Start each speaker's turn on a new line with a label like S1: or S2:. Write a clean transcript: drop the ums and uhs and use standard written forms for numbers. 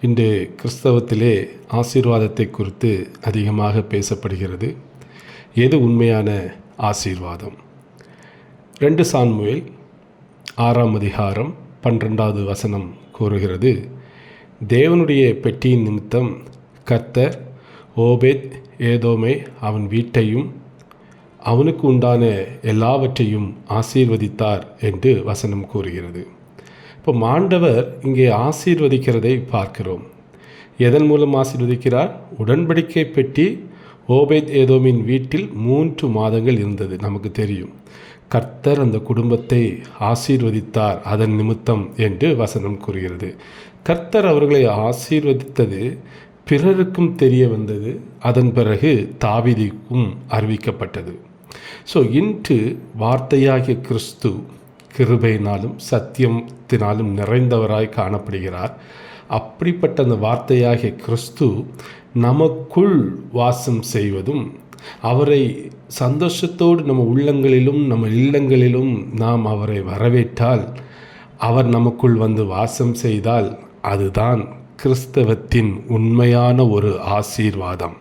S1: இன்று கிறிஸ்தவத்திலே ஆசீர்வாதத்தை குறித்து அதிகமாக பேசப்படுகிறது. எது உண்மையான ஆசீர்வாதம்? 2 சாமுவேல் 6ஆம் அதிகாரம் 12வது வசனம் கூறுகிறது, தேவனுடைய பெட்டியின் நிமித்தம் கர்த்தர் ஓபேத் ஏதோமை அவன் வீட்டையும் அவனுக்கு உண்டான எல்லாவற்றையும் ஆசீர்வதித்தார் என்று வசனம் கூறுகிறது. இப்போ ஆண்டவர் இங்கே ஆசீர்வதிக்கிறதை பார்க்கிறோம். எதன் மூலம் ஆசீர்வதிக்கிறார்? உடன்படிக்கை பெட்டி ஓபேத் ஏதோமின் வீட்டில் 3 மாதங்கள் இருந்தது. நமக்கு தெரியும். கர்த்தர் அந்த குடும்பத்தை ஆசீர்வதித்தார் அதன் நிமித்தம் என்று வசனம் கூறுகிறது. கர்த்தர் அவர்களை ஆசீர்வதித்தது பிறருக்கும் தெரிய வந்தது. அதன் பிறகு தாவீதுக்கும் அறிவிக்கப்பட்டது. இன்று வார்த்தையாகிய கிறிஸ்து கிருபையினாலும் சத்தியத்தினாலும் நிறைந்தவராய் காணப்படுகிறார். அப்படிப்பட்ட அந்த வார்த்தையாகிய கிறிஸ்து நமக்குள் வாசம் செய்வதும், அவரை சந்தோஷத்தோடு நம்ம உள்ளங்களிலும் நம்ம இல்லங்களிலும் நாம் அவரை வரவேற்றால், அவர் நமக்குள் வந்து வாசம் செய்தால், அதுதான் கிறிஸ்தவத்தின் உண்மையான ஒரு ஆசீர்வாதம்.